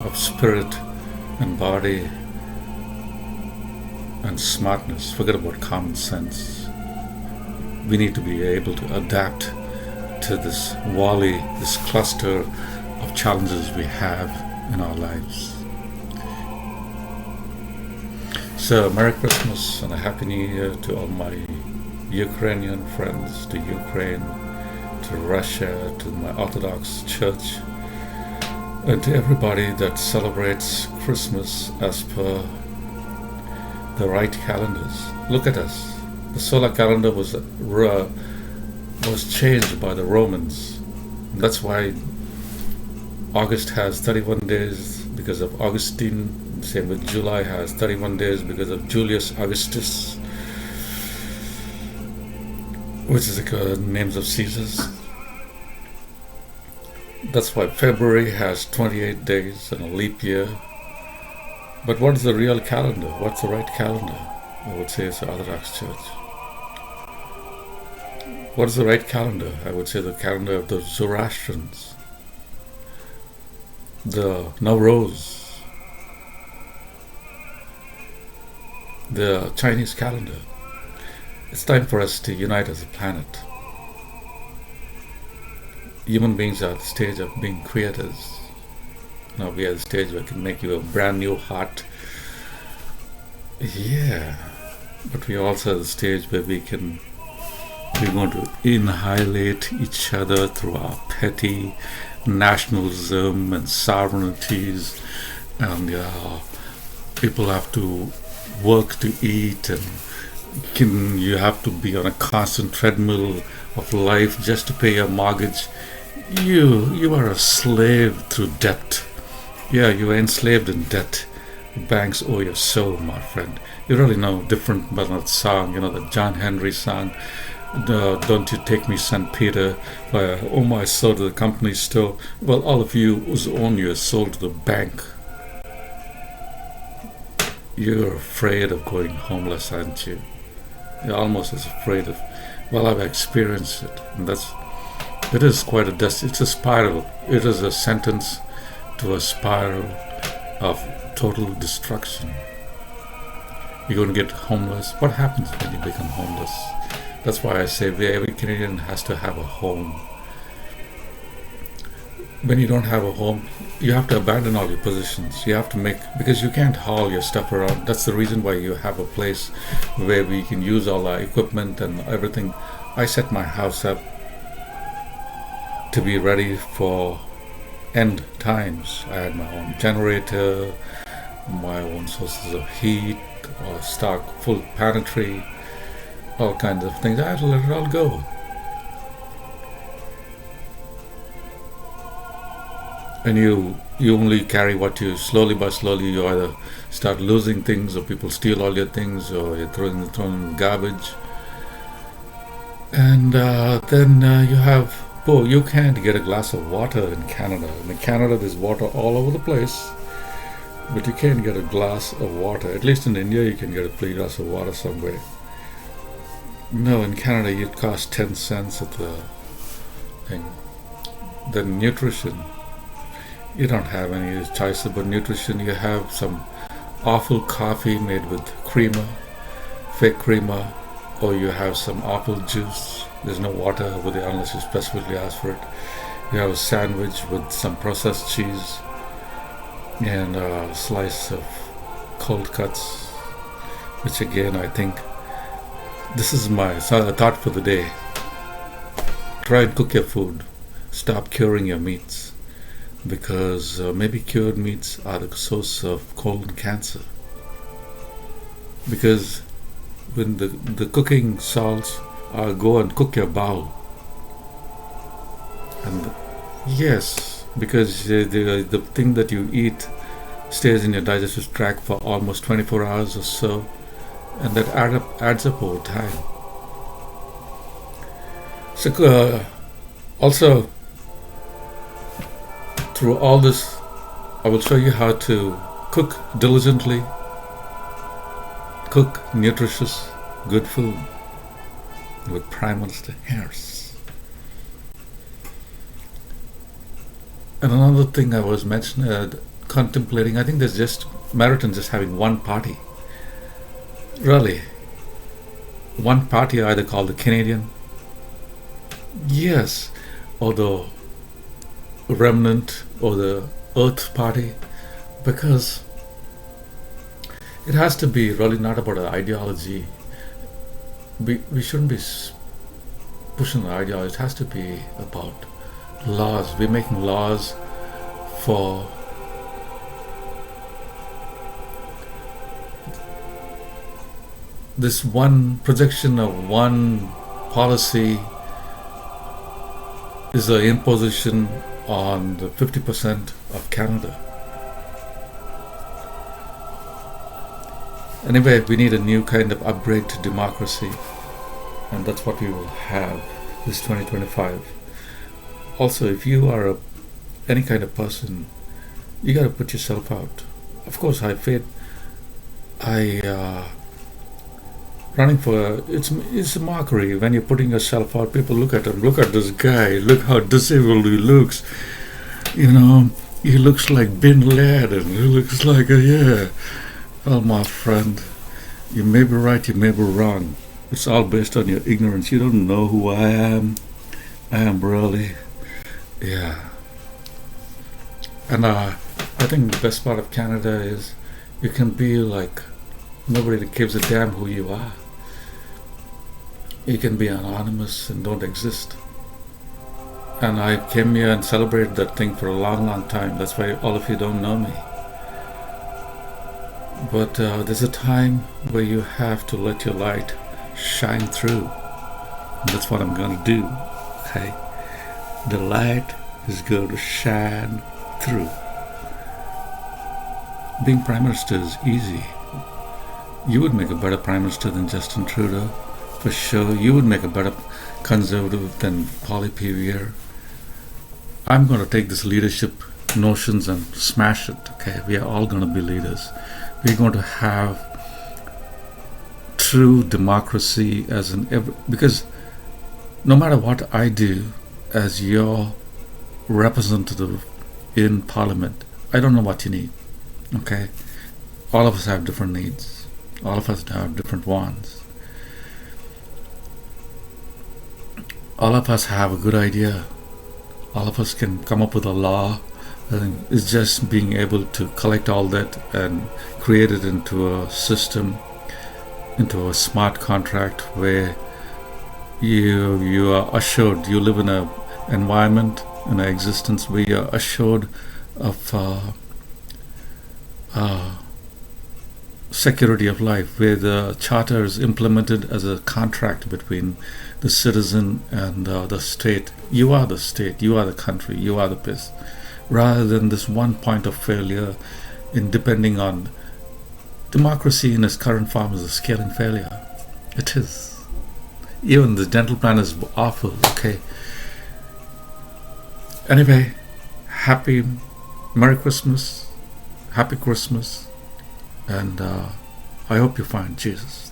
of spirit and body and smartness. Forget about common sense. We need to be able to adapt to this volley, this cluster of challenges we have in our lives. So, Merry Christmas and a Happy New Year to all my Ukrainian friends, to Ukraine, to Russia, to my Orthodox Church, and to everybody that celebrates Christmas as per the right calendars. Look at us. The solar calendar was changed by the Romans. That's why August has 31 days because of Augustine. Same with July has 31 days because of Julius Augustus, which is the names of Caesars. That's why February has 28 days and a leap year. But what is the real calendar? What's the right calendar? I would say it's the Orthodox Church. What is the right calendar? I would say the calendar of the Zoroastrians, the Nowruz, the Chinese calendar. It's time for us to unite as a planet. Human beings are at the stage of being creators. Now we are at the stage where we can make you a brand new heart. Yeah. But we are also at the stage where we're going to annihilate each other through our petty nationalism and sovereignties, and people have to work to eat, and you have to be on a constant treadmill of life just to pay your mortgage. You are a slave through debt. Yeah, you are enslaved in debt. Banks owe your soul, my friend. You really know different about that song, the John Henri song. Don't you take me, St. Peter, I owe my soul to the company store. Well, all of you who own your soul to the bank, you're afraid of going homeless, aren't you? You're almost as afraid of, well, I've experienced it, and it is quite it's a spiral. It is a sentence to a spiral of total destruction. You're going to get homeless. What happens when you become homeless? That's why I say every Canadian has to have a home. When you don't have a home, you have to abandon all your possessions. You have to because you can't haul your stuff around. That's the reason why you have a place where we can use all our equipment and everything. I set my house up to be ready for end times. I had my own generator, my own sources of heat, or stock full planetary, all kinds of things. I had to let it all go. And you only carry what you slowly by slowly. You either start losing things, or people steal all your things, or you're throwing in garbage. And then you have. Oh, you can't get a glass of water in Canada. In Canada, there's water all over the place, but you can't get a glass of water. At least in India, you can get a free glass of water somewhere. No, in Canada, it costs 10 cents at the thing. Then nutrition. You don't have any choice about nutrition. You have some awful coffee made with creamer, fake creamer, or you have some apple juice. There's no water over there unless you specifically ask for it. You have a sandwich with some processed cheese and a slice of cold cuts, which again, I think this is my thought for the day. Try and cook your food. Stop curing your meats, because maybe cured meats are the source of colon cancer. Because when the cooking salts go and cook your bowel. And yes, because the thing that you eat stays in your digestive tract for almost 24 hours or so, and that adds up over time. So also, through all this, I will show you how to cook diligently, cook nutritious, good food with primals to hairs. And another thing I was mentioning, contemplating. I think there's just merit in just having one party. Really. One party, either called the Canadian, yes, or the Remnant, or the Earth Party, because it has to be really not about an ideology. We shouldn't be pushing the ideology. It has to be about laws. We're making laws for this one projection of one policy is an imposition on the 50% of Canada. Anyway, we need a new kind of upgrade to democracy, and that's what we will have this 2025. Also, if you are any kind of person, you got to put yourself out. Of course, I feel running for it's a mockery when you're putting yourself out. People look at him. Look at this guy. Look how disabled he looks. You know, he looks like Bin Laden. He looks like Well, my friend, you may be right. You may be wrong. It's all based on your ignorance. You don't know who I am. I am really, And I think the best part of Canada is you can be like nobody gives a damn who you are. You can be anonymous and don't exist. And I came here and celebrated that thing for a long, long time. That's why all of you don't know me. But there's a time where you have to let your light shine through. And that's what I'm going to do. Okay? The light is going to shine through. Being Prime Minister is easy. You would make a better Prime Minister than Justin Trudeau. For sure. You would make a better Conservative than Polly Pevier. I'm going to take this leadership notions and smash it. Okay? We are all going to be leaders. We're going to have true democracy because no matter what I do as your representative in Parliament, I don't know what you need. Okay? All of us have different needs. All of us have different wants. All of us have a good idea. All of us can come up with a law. It's just being able to collect all that and create it into a system, into a smart contract where you are assured, you live in an environment, in an existence where you're assured of security of life, where the charter is implemented as a contract between the citizen and the state. You are the state, you are the country, you are the place, rather than this one point of failure in depending on democracy in its current form is a scaling failure. It is. Even the dental plan is awful. Okay. Anyway, Merry Christmas, Happy Christmas, and I hope you find Jesus.